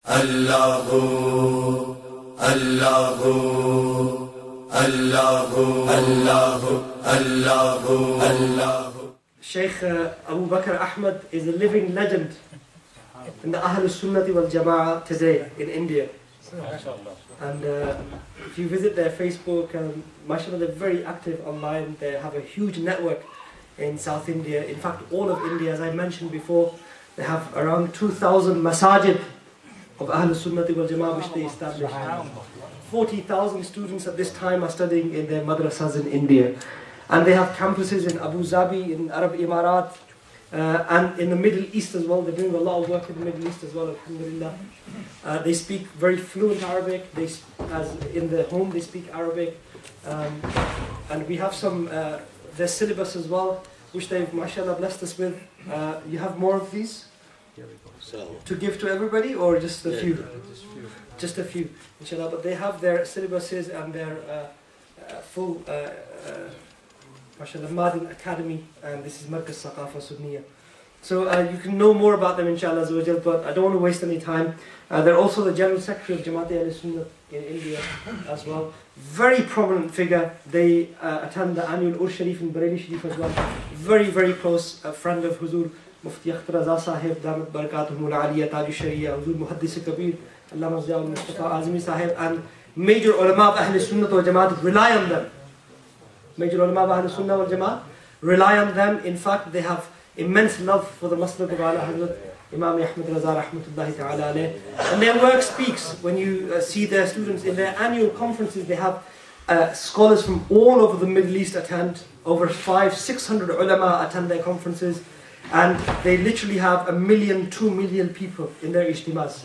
الله الله الله الله الله الله. Sheikh Abu Bakr Ahmad is a living legend in the Ahl Sunnati wal Jama'ah today in India. And if you visit their Facebook, mashallah, they're very active online. They have a huge network in South India. In fact, all of India, as I mentioned before, they have around 2,000 masajid of Ahl Sunnati wal Jama'ah which they established. 40,000 students at this time are studying in their madrasas in India. And they have campuses in Abu Dhabi, in Arab Emirat, and in the Middle East as well. They're doing a lot of work in the Middle East as well, alhamdulillah. They speak very fluent Arabic. As in the home, they speak Arabic. And we have some, their syllabus as well, which they've, mashallah, blessed us with. You have more of these to give to everybody, or just a few? Just a few, inshallah. But they have their syllabuses and their full mashallah, Madin Academy, and this is Markaz Saqafa Sunniya. So you can know more about them, inshallah, but I don't want to waste any time. They're also the General Secretary of Jamaat Ahl-Sunnah in India as well. Very prominent figure. They attend the annual Ur Sharif in Bareilly Sharif as well. Very, very close friend of Huzur Mufti Akhtar Raza Sahib, Damat Barakatuhum al-Aliyah, Taj Sharia, Huzur Muhaddis Kabir, Allama Ziaul Mustafa Azmi Sahib, and major ulama of Ahl-Sunnah wal Jamaat rely on them. Major ulama of Ahl-Sunnah wal Jamaat rely on them. In fact, they have immense love for the Maslak of Ala Hazrat Imam Ahmad Raza Rahmatullahi Ta'ala alayh. And their work speaks. When you see their students in their annual conferences, they have scholars from all over the Middle East attend. Over 500-600 ulama attend their conferences. And they literally have 1 million, 2 million people in their ijtimas.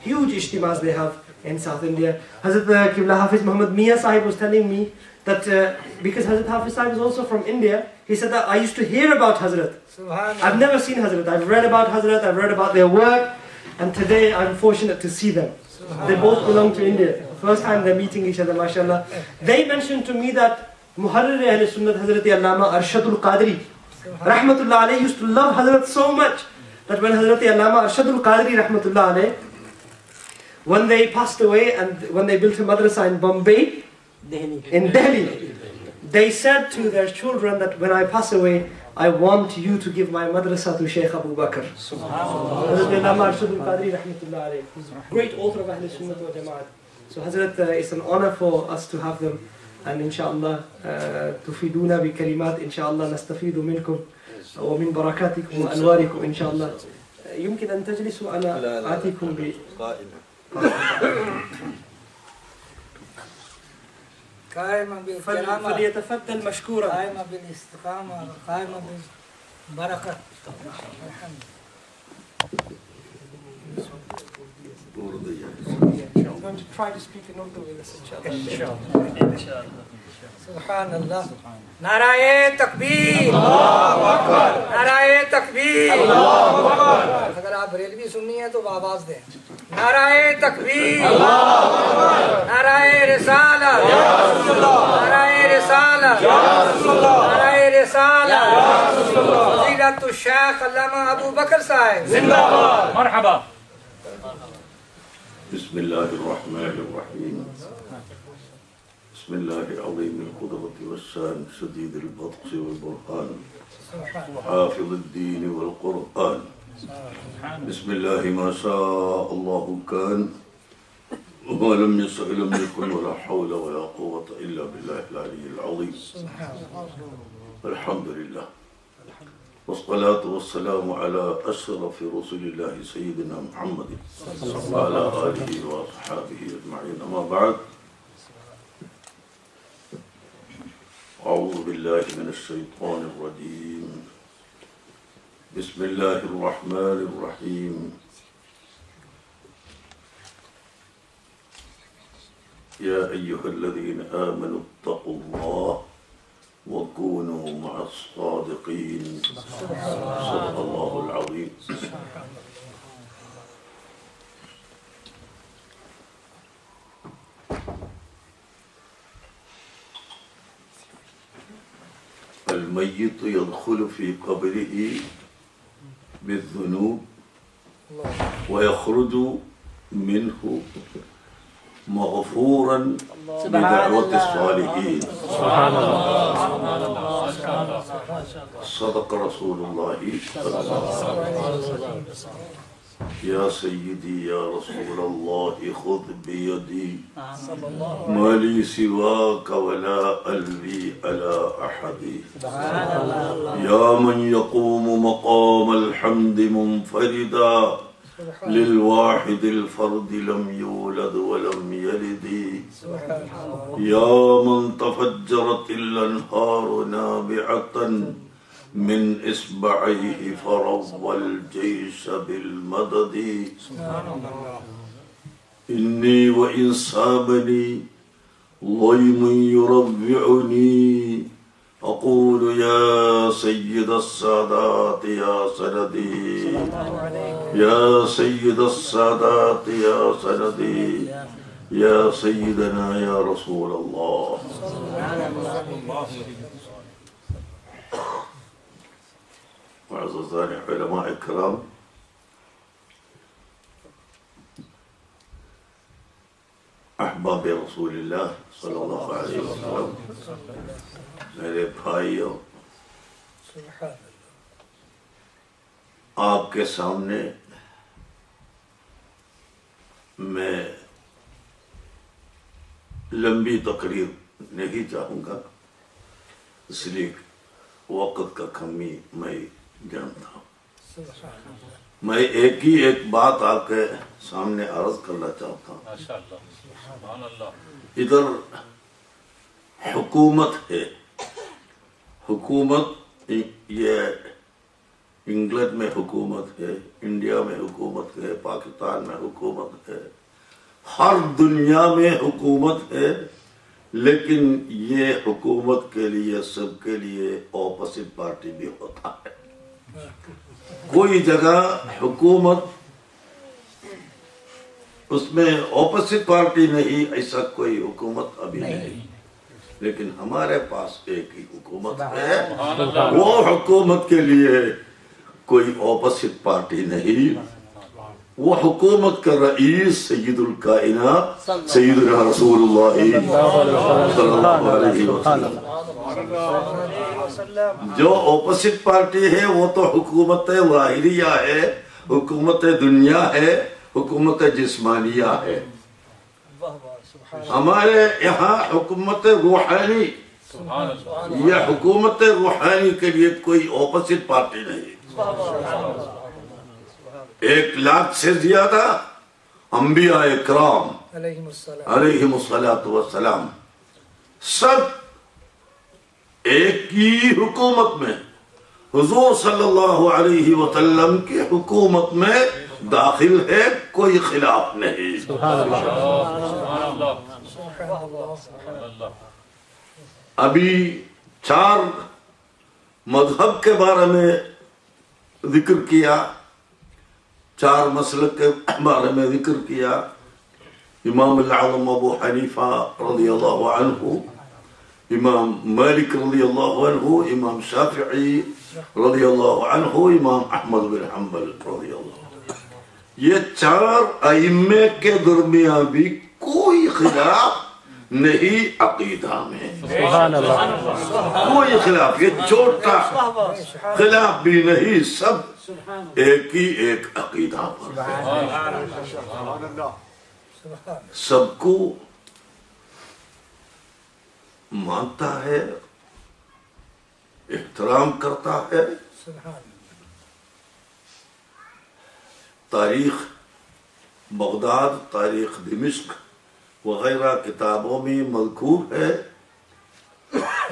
Huge ijtimas they have in South India. Hazrat Qibla Hafiz Muhammad Mia Sahib was telling me that because Hazrat Hafiz Sahib is also from India, he said that I used to hear about Hazrat. I've never seen Hazrat. I've read about Hazrat, I've read about their work, and today I'm fortunate to see them. They both belong to India. The first time they're meeting each other, mashallah. They mentioned to me that Muharrir Ahl Sunnat Hazrat Allama Arshadul Qadri Rahmatullah alayhi used to love Hazrat so much that when Hazrat Allama Arshadul Qadri Rahmatullah alayhi, when they passed away and when they built a madrasa in Bombay, in Delhi, they said to their children that when I pass away, I want you to give my madrasa to Shaykh Abu Bakr. Hazrat Allama Arshadul Qadri Rahmatullah alayhi, who's a great author of Ahl Sunnah wal Jama'at. So Hazrat, it's an honor for us to have them. And inshallah, تفيدونا بكلمات إن شاء الله نستفيد منكم ومن بركاتكم وأنواركم إن شاء الله. يمكن أن تجلسوا أنا آتيكم قائمة بالكرامة فليتفضل مشكورا. قائمة بالاستقامة قائمة بالبركة. الحمد. I'm going to try to speak in Urdu with this, inshallah. سبحان الله. نعرہ تکبیر. اللہ اکبر. نعرہ تکبیر. اللہ اکبر. اگر آپ بریلوی سننی ہیں تو آواز دیں. نعرہ تکبیر. اللہ اکبر. نعرہ رسالت. یا رسول اللہ. نعرہ رسالت. یا رسول اللہ. نعرہ رسالت. یا رسول اللہ. فضیلت الشیخ علامہ ابو بکر صاحب زندہ باد. مرحبا. بسم الله الرحمن الرحيم. بسم الله العظيم القدرة والشان شديد البطش والبرهان حافظ الدين والقرآن. بسم الله ما شاء الله كان وما لم يشأ لم يكن ولا حول ولا قوة إلا بالله العلي العظيم. الحمد لله والصلاة والسلام على أشرف رسول الله سيدنا محمد وعلى آله وأصحابه أجمعين. أما بعد، أعوذ بالله من الشيطان الرجيم. بسم الله الرحمن الرحيم. يا أيها الذين آمنوا اتقوا الله وكونوا مع الصادقين. صدق الله العظيم. الميت يدخل في قبره بالذنوب ويخرج منه مغفورا بدعوة الصالحين. صدق رسول الله صلى الله عليه وسلم. يا سيدي يا رسول الله خذ بيدي ما لي سواك ولا ألوي على أحد يا من يقوم مقام الحمد منفردا للواحد الفرد لم يولد ولم يلد يا من تفجرت الأنهار نابعة من إصبعيه فروى الجيش بالمدد إني وإن صابني ضيم يربعني أقول يا سيد السادات يا سندي يا سيد السادات يا سندي يا سيدنا يا رسول الله. معززان علماء اکرام، احباب رسول اللہ صلی اللہ علیہ وسلم، میرے بھائیوں، آپ کے سامنے میں لمبی تقریر نہیں چاہوں گا، اس لیے وقت کا کمی میں جانتا ہوں. میں ایک ہی بات آپ کے سامنے عرض کرنا چاہتا ہوں. ادھر حکومت ہے، حکومت یہ انگلینڈ میں حکومت ہے، انڈیا میں حکومت ہے، پاکستان میں حکومت ہے، ہر دنیا میں حکومت ہے، لیکن یہ حکومت کے لیے سب کے لیے اپوزٹ پارٹی بھی ہوتا ہے. کوئی جگہ حکومت اس میں اپوزٹ پارٹی نہیں، ایسا کوئی حکومت ابھی نہیں، لیکن ہمارے پاس ایک ہی حکومت ہے. وہ حکومت کے لیے کوئی اپوزٹ پارٹی نہیں. وہ حکومت کا رئیس سید الکائنات سیدنا رسول اللہ صلی اللہ علیہ وسلم. جو اپوزٹ پارٹی ہے وہ تو حکومت ظاہریہ ہے، حکومت دنیا ہے، حکومت جسمانیہ ہے. ہمارے یہاں حکومت روحانی، یہ حکومت روحانی کے لیے کوئی اپوزٹ پارٹی نہیں. 1 لاکھ سے زیادہ انبیاء اکرام علیہم السلام سب ایک ہی حکومت میں، حضور صلی اللہ علیہ وسلم کی حکومت میں داخل ہے، کوئی خلاف نہیں. ابھی 4 مذہب کے بارے میں ذکر کیا، 4 مسلک کے بارے میں ذکر کیا. امام العظم ابو حنیفہ رضی اللہ عنہ، امام مالک رضی اللہ عنہ، امام شافعی رضی اللہ عنہ، امام احمد بن حنبل رضی اللہ عنہ. یہ 4 ائمے کے درمیان بھی کوئی خلاف نہیں عقیدہ میں. کوئی خلاف، یہ چھوٹا خلاف بھی نہیں، سب ایک ہی ایک عقیدہ پر. سب کو مانتا ہے، احترام کرتا ہے. تاریخ بغداد، تاریخ دمشق وغیرہ کتابوں میں مذکور ہے.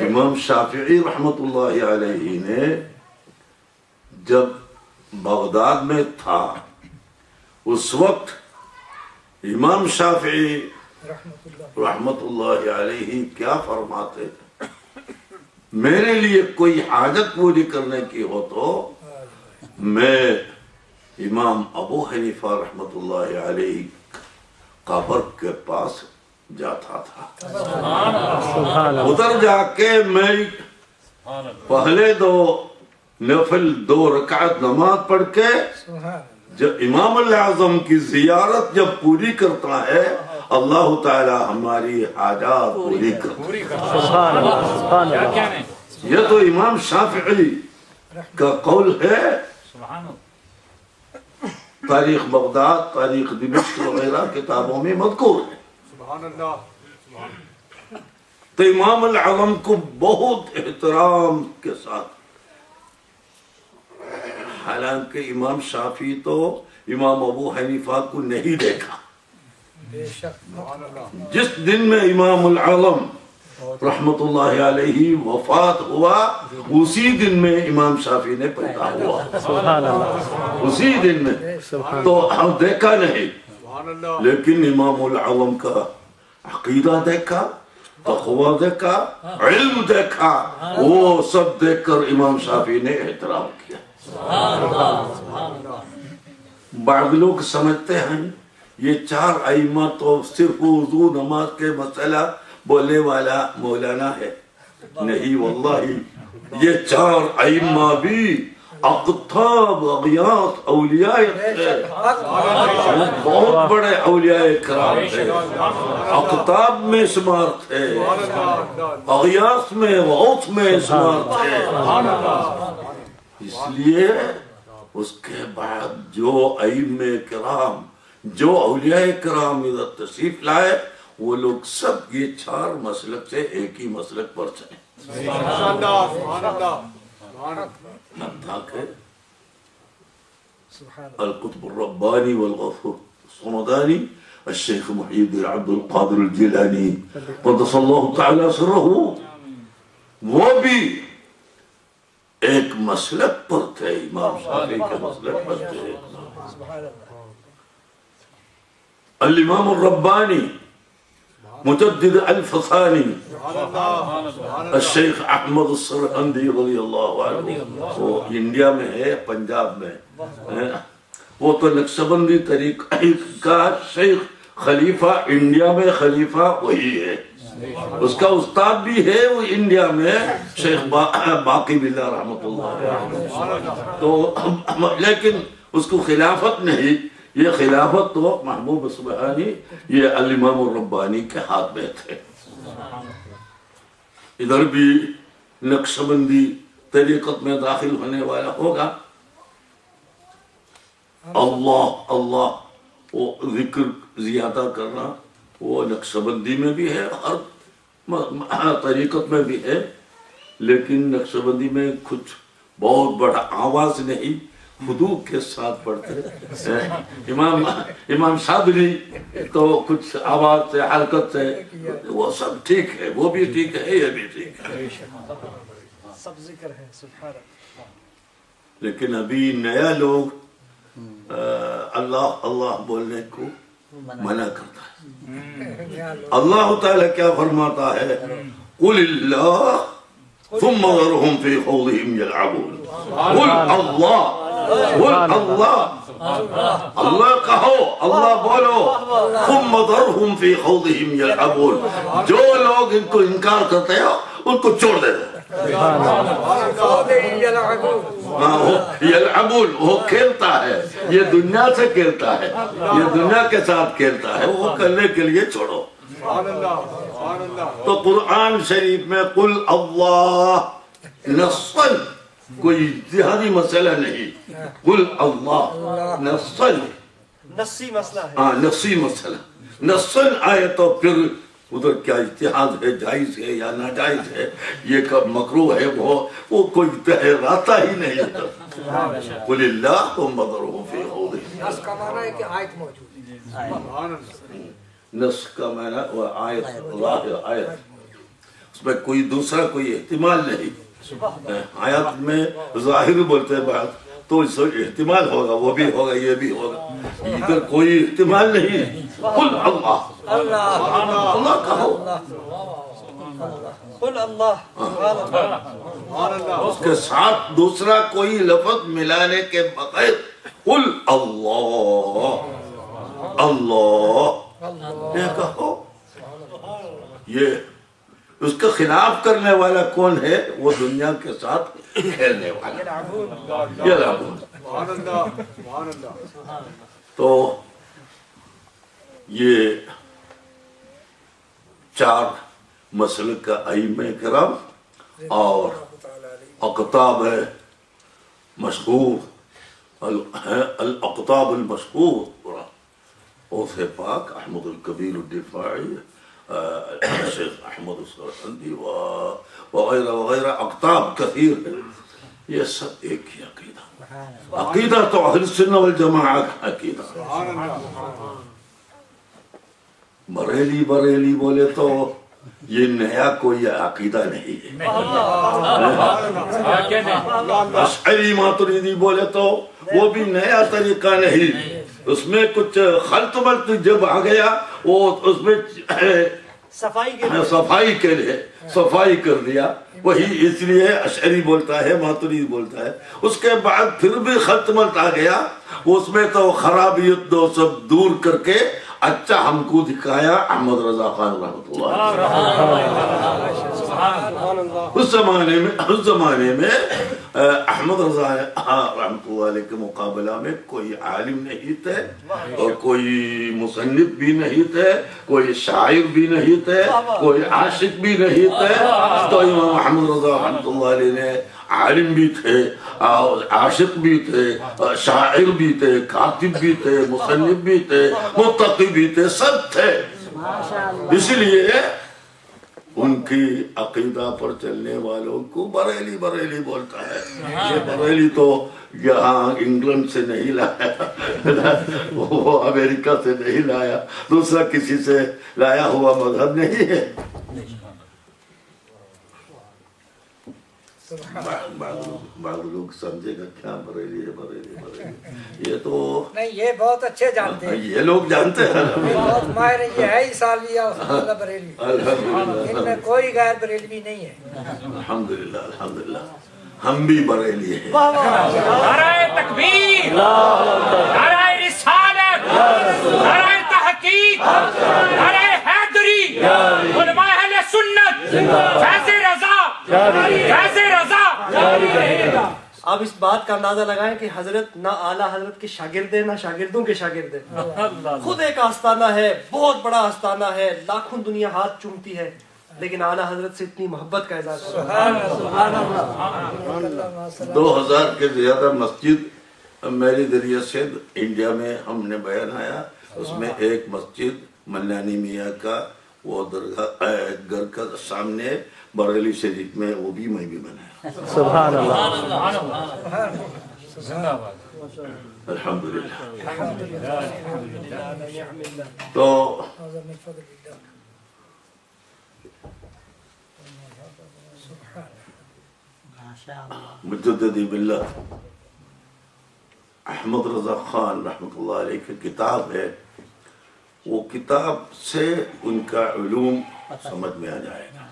امام شافعی رحمت اللہ علیہ نے جب بغداد میں تھا، اس وقت امام شافعی رحمت اللہ علیہ کیا فرماتے؟ میرے لیے کوئی حاجت پوری کرنے کی ہو تو میں امام ابو حنیفہ رحمت اللہ علیہ قبر کے پاس جاتا تھا. ادھر جا کے میں پہلے 2 نفل 2 رکعت نماز پڑھ کے جب امام الاعظم کی زیارت جب پوری کرتا ہے اللہ تعالی ہماری حاجات پوری کرتا ہے. یہ تو امام شافعی کا قول ہے. تاریخ بغداد، تاریخ دمشق وغیرہ کتابوں میں مذکور ہے. تو امام الاعظم کو بہت احترام کے ساتھ، حالانکہ امام شافعی تو امام ابو حنیفہ کو نہیں دیکھا. جس دن میں امام الاعظم رحمت اللہ علیہ وفات ہوا اسی دن میں امام شافعی نے پیدا ہوا، اسی دن میں. تو ہم دیکھا نہیں، لیکن امام الاعظم کا عقیدہ دیکھا، تقوی دیکھا، علم دیکھا، وہ سب دیکھ کر امام شافعی نے احترام کیا. بعض لوگ سمجھتے ہیں یہ 4 ائمہ تو صرف وضو نماز کے مسئلہ بولنے والا مولانا ہے. نہیں واللہ، یہ 4 ائمہ بھی اقطاب اغیاث اولیاء تھے، بہت بڑے اولیاء کرام تھے، اقطاب میں شمار تھے، اغیاث میں غوث میں شمار تھے. اس لیے اس کے بعد جو ائمہ کرام، جو اولیاء کرام ادھر تشریف لائے، وہ لوگ سب یہ 4 مسلک سے ایک ہی مسلک پر چلے. القطب الربانی والغوث الصمدانی الشیخ محی الدین عبد القادر الجیلانی قدس اللہ تعالی سرہ، وہ بھی ایک مسلک پر تھے، امام شافعی کے مسلک پر تھے. الامام الربانی مجدد الفسانی الشیخ احمد السرہندی رضی اللہ عنہ، وہ انڈیا میں ہے، پنجاب میں. وہ تو نقشبندی طریقہ کا شیخ خلیفہ، انڈیا میں خلیفہ وہی ہے. اس کا استاد بھی ہے وہ انڈیا میں، شیخ باقی باللہ رحمت اللہ. تو لیکن اس کو خلافت نہیں، یہ خلافت تو محبوب سبحانی، یہ الامام الربانی کے ہاتھ میں تھے. ادھر بھی نقشبندی طریقت میں داخل ہونے والا ہوگا، اللہ اللہ وہ ذکر زیادہ کرنا، وہ نقشبندی میں بھی ہے، ہر طریقت میں بھی ہے. لیکن نقشبندی میں کچھ بہت بڑا آواز نہیں، خضوع کے ساتھ پڑھتے. امام شاذلی تو کچھ آواز سے، حرکت سے، وہ سب ٹھیک ہے، وہ بھی ٹھیک ہے، یہ بھی ٹھیک ہے، سب ذکر ہے. سبحان اللہ. لیکن ابھی نیا لوگ اللہ اللہ بولنے کو منع کرتا ہے. اللہ تعالیٰ کیا فرماتا ہے؟ قل اللہ ثم ذرهم في خوضهم يلعبون. قل اللہ، قل اللہ، اللہ کہو، اللہ بولو، ثم ذرهم في خوضهم يلعبون. جو لوگ ان کو انکار کرتے ہیں ان کو چھوڑ دے دو. یلعبون، وہ کھیلتا ہے، یہ دنیا سے کھیلتا ہے، یہ دنیا کے ساتھ کھیلتا ہے، وہ کرنے کے لیے چھوڑو. تو قرآن شریف میں قل اللہ نصاً کوئی اجتہادی مسئلہ نہیں، قل اللہ نصاً، نصی مسئلہ ہے. ہاں نصی مسئلہ، نصاً آئے تو پھر ادھر کیا اجتہاد ہے، جائز ہے یا ناجائز ہے، یہ کب مکروہ ہے، وہ کوئی تہراتا ہی نہیں. قل اللہ ذرهم في خوضهم. نص کا معنی ہے کہ آیت موجود ہے. نص کا معنی وہ آیت، ظاہر آیت، اس میں کوئی دوسرا کوئی احتمال نہیں. آیت میں ظاہر بولتے ہیں بات تو اس سے احتمال ہوگا، وہ بھی ہوگا، یہ بھی ہوگا. ادھر کوئی احتمال نہیں. قل اللہ، اللہ کہو، قل اللہ، اس کے ساتھ دوسرا کوئی لفظ ملانے کے بغیر قل اللہ، اللہ یہ کہو. یہ اس کے خلاف کرنے والا کون ہے؟ وہ دنیا کے ساتھ کھیلنے والا. یلعبون، تو یہ 4 مسلک کا ائمہ کرام اور اقطاب ہے مشہور الاقطاب المشہور غوث پاک احمد الکبیر الدفاعی شیخ احمد السرحندی وغیرہ وغیرہ اقطاب کثیر ہے. یہ سب ایک ہی عقیدہ تو اہل سنہ والجماعہ کا عقیدہ. بریلی بولے تو یہ نیا کوئی عقیدہ نہیں ہے. اشعری ماتریدی بولے تو وہ بھی نیا طریقہ نہیں. اس میں کچھ خلط ملط جب آ گیا وہ اس میں صفائی کے لیے صفائی کر دیا. وہی اس لیے اشعری بولتا ہے ماتریدی بولتا ہے. اس کے بعد پھر بھی خلط ملط آ گیا. اس میں تو خرابیت دو سب دور کر کے اچھا ہم کو دکھایا احمد رضا خان رحمۃ اللہ. اس زمانے میں احمد رضا رحمۃ اللہ علیہ کے مقابلہ میں کوئی عالم نہیں تھے اور کوئی مصنف بھی نہیں تھے, کوئی شاعر بھی نہیں تھے, کوئی عاشق بھی نہیں تھے. تو امام احمد رضا رحمۃ اللہ علیہ نے عالم بھی تھے, عاشق بھی تھے, شاعر بھی تھے, کاتب بھی تھے, مصنف بھی تھے, متقی بھی تھے, سب تھے. اس لیے ان کی عقیدہ پر چلنے والوں کو بریلی بولتا ہے. یہ بریلی تو یہاں انگلینڈ سے نہیں لایا, وہ امریکہ سے نہیں لایا, دوسرا کسی سے لایا ہوا مذہب نہیں ہے. بعض لوگ سمجھے گا کیا بریلی ہے. یہ تو نہیں, یہ بہت اچھے جانتے ہیں, یہ لوگ جانتے ہیں, بہت ماہر ہیں. یہ ہے ہی سالویہ بریلوی, ان میں کوئی غیر بریلوی نہیں ہے. الحمدللہ ہم بھی بریلی ہیں. نعرہ تکبیر, نعرہ رسالت, نعرہ تحقیق, نعرہ حیدری, علماء اہل سنت, فیض رضا, فیض رضا. آپ اس بات کا اندازہ لگائیں کہ حضرت نہ اعلیٰ حضرت کے شاگرد ہیں نہ شاگردوں کے شاگرد ہیں. خود ایک آستانہ ہے, بہت بڑا آستانہ ہے, لاکھوں دنیا ہاتھ چومتی ہے, لیکن اعلیٰ حضرت سے اتنی محبت کا اظہار. 2000 کے زیادہ مسجد میرے ذریعے سے انڈیا میں ہم نے بیان آیا. اس میں ایک مسجد منانی میاں کا وہ درگاہ گھر کا سامنے بریلی شریف میں, وہ بھی میں بھی بنایا. سبحان اللہ. الحمدللہ. تو مجددی ملت احمد رضا خان رحمۃ اللہ علیہ کی کتاب ہے. وہ کتاب سے ان کا علوم سمجھ میں آ جائے گا.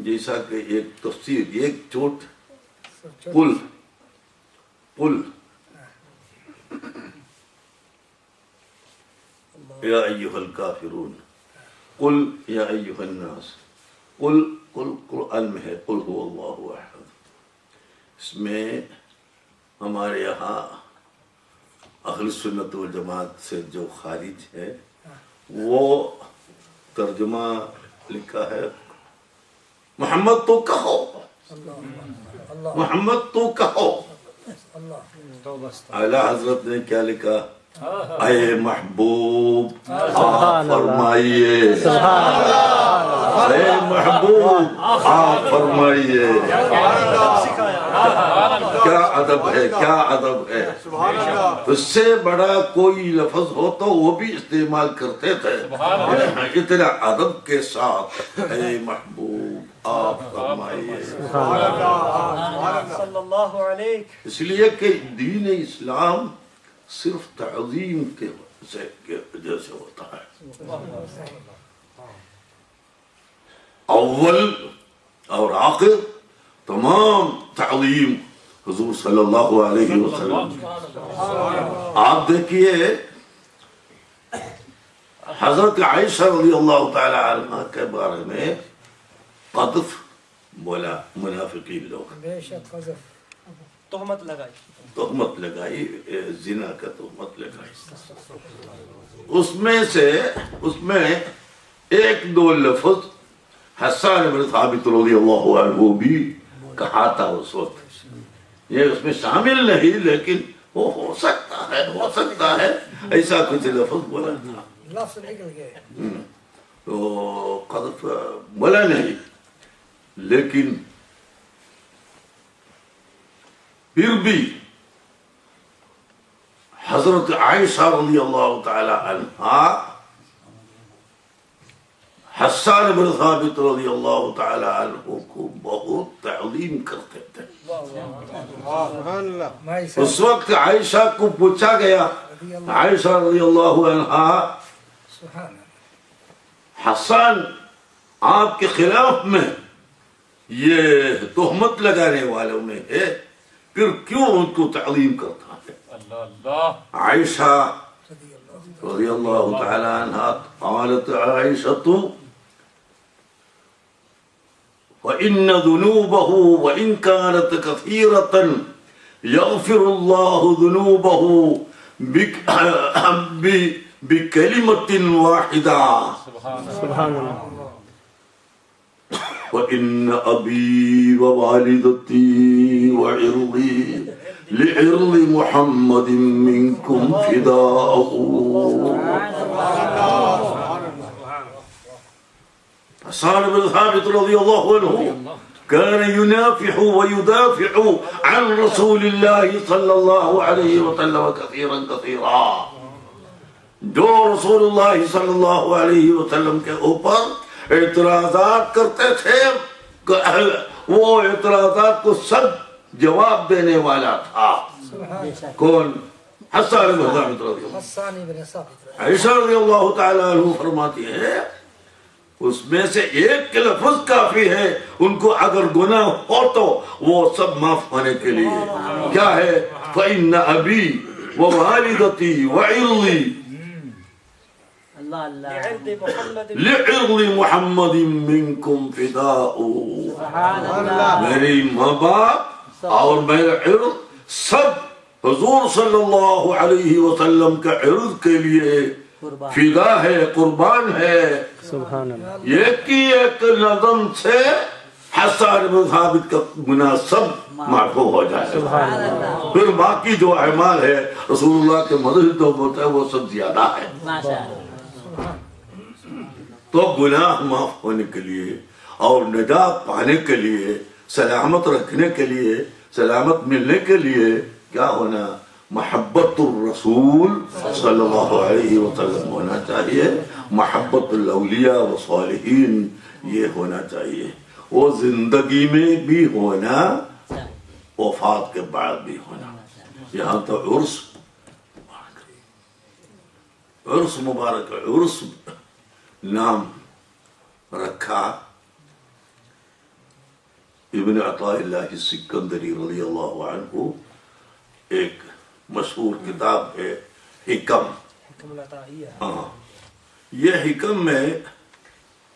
جیسا کہ ایک تفسیر, ایک چوٹ پل یا ایھا الکافرون قل یا ایھا الناس قل قرآن میں ہے قل هو اللہ احد. اس میں ہمارے یہاں اہل سنت والجماعت سے جو خارج ہے وہ ترجمہ لکھا ہے محمد تو کہو, محمد تو کہو. اعلیٰ حضرت نے کیا لکھا, اے محبوب آپ فرمائیے, اے محبوب آپ فرمائیے. کیا ادب ہے, کیا ادب ہے. اس سے بڑا کوئی لفظ ہو تو وہ بھی استعمال کرتے تھے. اتنا ادب کے ساتھ اے محبوب آپ فرمائیے. صلی اللہ علیہ. اس لیے کہ دین اسلام صرف تعظیم کے وجہ سے ہوتا ہے. اول اور آخر تمام تعظیم حضور صلی اللہ علیہ وسلم. آپ دیکھیے حضرت عائشہ رضی اللہ تعالی عنہ کے بارے میں قذف بولا منافقین لوگ. بے شک قذف. تہمت لگائی زنا کا تہمت لگائی. اس میں ایک دو لفظ حسان بن ثابت رضی اللہ عنہ بھی کہا تھا اس وقت. یہ اس میں شامل نہیں لیکن وہ ہو سکتا ہے ایسا کچھ لفظ بولا تھا. لفظ نکل گئے تو قذف بولا نہیں لیکن پھر بھی حضرت عائشہ رضی اللہ تعالی عنہا حسان بن ثابت رضی اللہ تعالی عنہ کو بہت تعظیم کرتے تھے. اس وقت عائشہ کو پوچھا گیا, عائشہ رضی اللہ عنہا حسان آپ کے خلاف میں یہ تہمت لگانے والوں میں ہے, پھر کیوں ان کو تعظیم کرتا ہے؟ عائشہ رضی اللہ تعالی عنہا قالت عائشہ وَإِنَّ ذُنُوبَهُ وَإِنْ كَانَتْ كَثِيرَةً يَغْفِرُ اللَّهُ ذُنُوبَهُ بِكَلِمَةٍ وَاحِدَةٍ سبحان اللہ. وَإِنَّ أَبِي وَوَالِدَتِي وَعِرْضِي لِعِرْضِ مُحَمَّدٍ مِّنكُمْ فِدَاءٌ. حسان بن ثابت رضی اللہ عنہ كان ينافح ويدافع عن رسول الله صلی اللہ علیہ وسلم كثيرا. جو رسول اللہ صلی اللہ علیہ وسلم کے اوپر اعتراضات کرتے تھے وہ اعتراضات کو سب جواب دینے والا تھا. کون؟ حسان بن ثابت رضی اللہ. عائشہ رضی اللہ تعالی عنہ فرماتی ہے اس میں سے ایک لفظ کافی ہے ان کو اگر گناہ ہو تو وہ سب معاف ہونے کے لیے. کیا ہے؟ فَإِنَّ أَبِي وَوَالِدَتِي وَعِرْضِي لِعِرْضِ مُحَمَّدٍ مِّنكُمْ فِدَاءٌ. میری ماں باپ اور میرا عرض سب حضور صلی اللہ علیہ وسلم کا عرض کے لیے فدا ہے, قربان ہے. سبحان اللہ. ایک نظم سے حسان بن ثابت کا گناہ سب معفو ہو جائے. پھر باقی جو اعمال ہے رسول اللہ کے مدد تو ہوتا ہے وہ سب زیادہ ہے. تو گناہ معاف ہونے کے لیے اور نجات پانے کے لیے, سلامت رکھنے کے لیے, سلامت ملنے کے لیے کیا ہونا؟ محبت الرسول صلی اللہ علیہ وسلم ہونا چاہیے, محبت الاولیاء و صالحین یہ ہونا چاہیے. وہ زندگی میں بھی ہونا, وفات کے بعد بھی ہونا. یہاں تو عرس مبارک, عرس نام رکھا ابن عطاء اللہ السکندری رضی اللہ عنہ. ایک مشہور کتاب ہے حکم. یہ حکم میں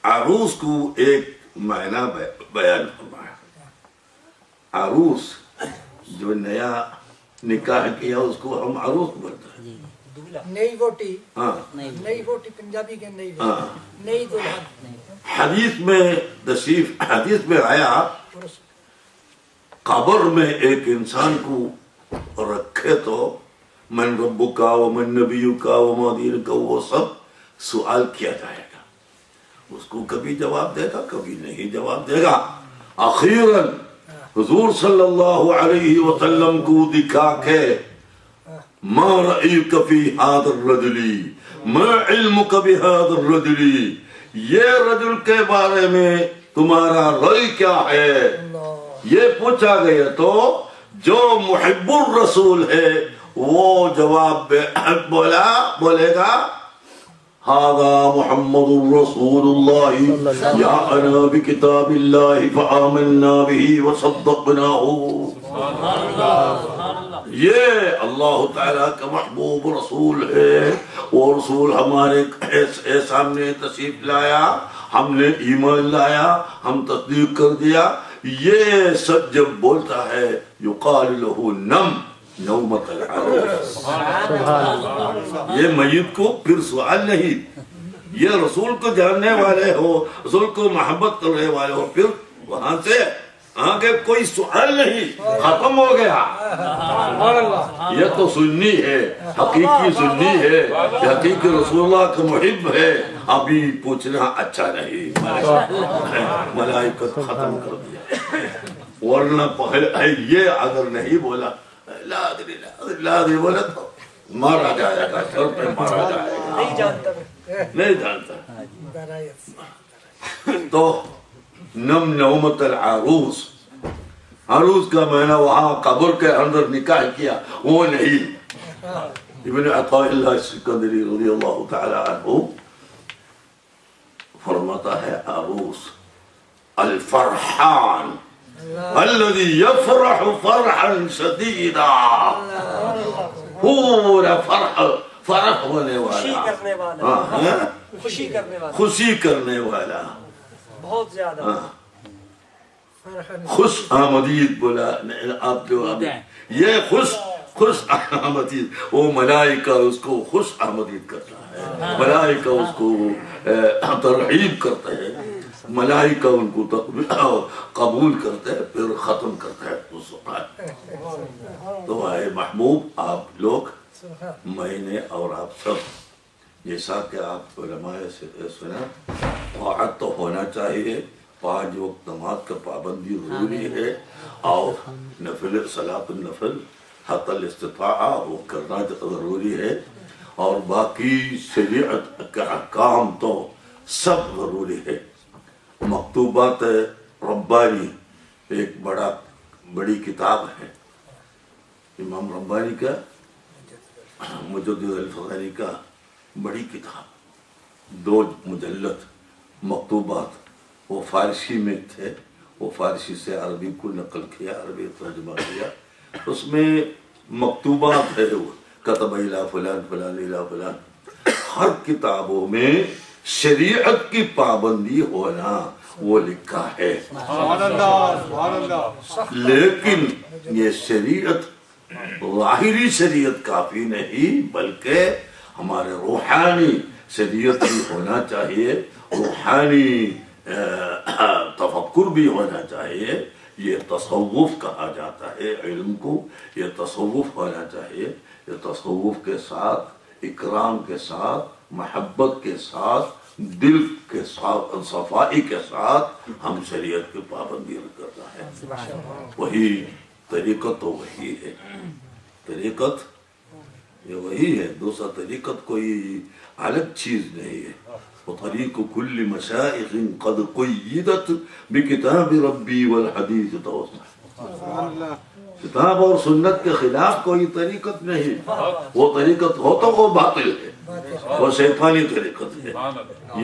عروس کو ایک معنی بیان فرمایا. عروس جو نیا نکاح کیا اس کو ہم عروس بولتے ہیں. نئی ووٹی. ہاں, نئی ووٹی پنجابی کے نئی ووٹی, نئی دلہن. حدیث میں آیا قبر میں ایک انسان کو رکھے تو من ربک و من نبیک و ما دینک وہ سب سوال کیا جائے گا. اس کو کبھی جواب دے گا, کبھی نہیں جواب دے گا. اخیراً حضور صلی اللہ علیہ وسلم کو دکھا کے ما رأیک فی هذا الرجل ما علمک بهذا الرجل, یہ رجل کے بارے میں تمہارا رأی کیا ہے یہ پوچھا گیا تو جو محب الرسول ہے وہ جواب بولے گا هذا محمد رسول اللہ جاءنا بکتاب اللہ فآمنا به وصدقناه. یہ اللہ تعالیٰ کا محبوب رسول ہے. وہ رسول ہمارے سامنے تشریف لایا, ہم نے ایمان لایا, ہم تصدیق کر دیا. یہ سب جب بولتا ہے یقال لہ نم نومت العروس، یہ میت کو پھر سوال نہیں، یہ رسول کو جاننے والے ہو، رسول کو محبت کرنے والے ہو، پھر وہاں سے آگے کوئی سوال نہیں، ختم ہو گیا۔ یہ تو سنی ہے، حقیقی سنی ہے، حقیقی رسول اللہ کا محب ہے، ابھی پوچھنا اچھا نہیں، ملائکت ختم کر دیا۔ ورنہ یہ اگر نہیں بولا لا بولا تو مارا جائے گا، سر پہ مارا جائے گا، نہیں جانتا۔ تو نم نومت العروس، عروس کا معنی وہاں قبر کے اندر نکاح کیا وہ نہیں۔ ابن عطاء اللہ سکندری رضی اللہ تعالی عنہ فرماتا ہے عروس الفرحان الذي يفرح فرحا شديدا، پورا فرح ہونے والا، خوشی کرنے والا، بہت زیادہ خوش آمدید بولا آپ جو یہ خوش آمدید، وہ ملائکہ اس کو خوش آمدید کرتا ہے، ملائکہ اس کو ترغیب کرتا ہے، ملائکہ ان کو قبول کرتے ہیں، پھر ختم کرتا ہے اس وقت۔ تو اے محبوب آپ لوگ، میں نے اور آپ سب، جیسا کہ آپ علماء سے سنا، طاعت تو ہونا چاہیے، 5 وقت نماز کا پابندی ضروری ہے، اور نفل صلاۃ النفل حتی الاستطاعہ وہ کرنا ضروری ہے، اور باقی شریعت کے احکام تو سب ضروری ہے۔ مکتوبات ربانی ایک بڑی کتاب ہے، امام ربانی کا، مجدد الفغانی کا بڑی کتاب، 2 مجلد مکتوبات، وہ فارسی میں تھے، وہ فارسی سے عربی کو نقل کیا، عربی ترجمہ کیا، اس میں مکتوبات ہے، کتب الی فلان فلان الی فلان، ہر کتابوں میں شریعت کی پابندی ہونا وہ لکھا ہے، لیکن یہ شریعت ظاہری شریعت کافی نہیں، بلکہ ہمارے روحانی شریعت بھی ہونا چاہیے، روحانی تفکر بھی ہونا چاہیے۔ یہ تصوف کہا جاتا ہے علم کو، یہ تصوف ہونا چاہیے، یہ تصوف کے ساتھ، اکرام کے ساتھ، محبت کے ساتھ، دل کے ساتھ، صفائی کے ساتھ ہم شریعت کی پابندی کرتا ہے۔ وہی طریقت تو وہی ہے، طریقت یہ وہی ہے، دوسرا طریقت کوئی الگ چیز نہیں ہے۔ وطریق کل مشائخ قد قیدت بکتاب ربی والحدیث توسط، کتاب اور سنت کے خلاف کوئی طریقت نہیں، وہ طریقت ہو تو وہ باطل ہے، وہ شیطانی طریقت ہے۔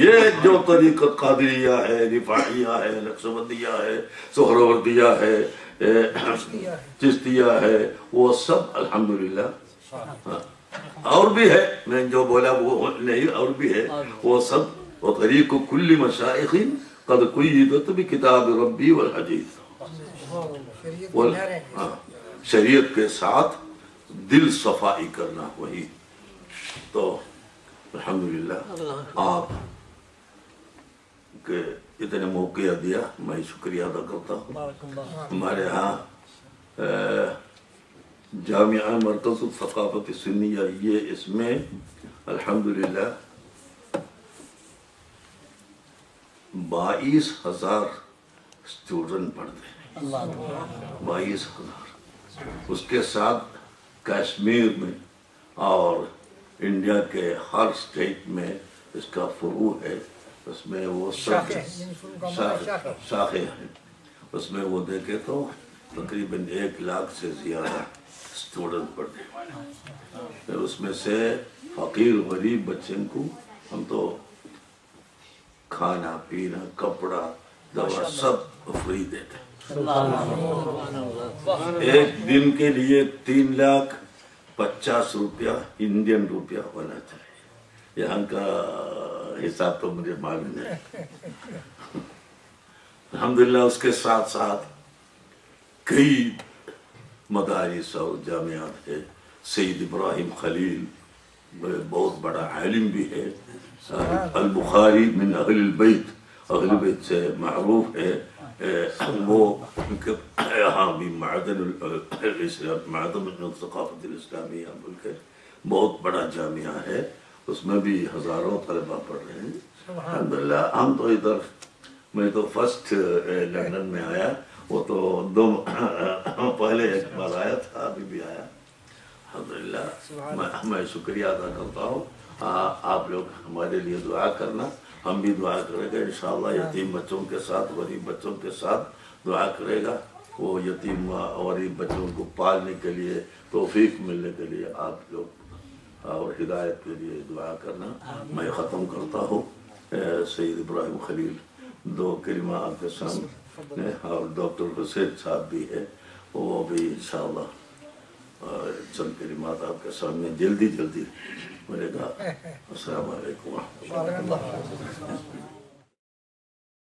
یہ جو طریقت قادریہ ہے، رفاعیہ ہے، نقشبندیہ ہے، سہروردیہ ہے، چشتیہ ہے، وہ سب الحمدللہ اور بھی ہے، میں جو بولا وہ نہیں، اور بھی ہے، وہ سب وطریق کل مشائخ قد قیدت بکتاب ربی والحدیث، شریعت کے ساتھ دل صفائی کرنا، وہی تو الحمدللہ آپ کے اتنے موقع دیا، میں شکریہ ادا کرتا ہوں۔ ہمارے ہاں جامعہ مرکز الثقافت سنیہ، یہ اس میں الحمدللہ 22,000 اسٹوڈنٹ پڑھتے ہیں، 22,000۔ اس کے ساتھ کشمیر میں اور انڈیا کے ہر اسٹیٹ میں اس کا فروع ہے، اس میں وہ سب شاخیں ہیں، اس میں وہ دیکھے تو تقریباً 1 لاکھ سے زیادہ اسٹوڈنٹ پڑھتے ہیں، اس میں سے فقیر غریب بچے کو ہم تو کھانا پینا کپڑا دوا سب فری دیتے ہیں۔ ایک دن کے لیے 3,50,000 روپیہ انڈین روپیہ ہونا چاہیے، یہاں کا حساب تو مجھے معلوم ہے، الحمدللہ اس کے ساتھ ساتھ کئی مدارس اور جامعات ہے. سید ابراہیم خلیل بہت بڑا عالم بھی ہے. البخاری من اہل البیت سے معروف ہے. وہ یہاں بھی معدن الاسلام معدن الثقافت الاسلامیہ بول کے بہت بڑا جامعہ ہے. اس میں بھی ہزاروں طلبہ پڑھ رہے ہیں. الحمدللہ ہم تو ادھر میں تو فرسٹ لندن میں آیا. وہ تو پہلے ایک بار آیا تھا, ابھی بھی آیا. الحمدللہ میں شکریہ ادا کرتا ہوں. آپ لوگ ہمارے لیے دعا کرنا, ہم بھی دعا کریں گے انشاءاللہ. یتیم بچوں کے ساتھ غریب بچوں کے ساتھ دعا کرے گا. وہ یتیم غریب بچوں کو پالنے کے لیے توفیق ملنے کے لیے آپ لوگ اور ہدایت کے لیے دعا کرنا. میں ختم کرتا ہوں. سید ابراہیم خلیل دو کلمہ آپ کے سامنے, اور ڈاکٹر حسین صاحب بھی ہے, وہ بھی انشاءاللہ چند کلمات آپ کے سامنے جلدی ملے گا. السلام علیکم.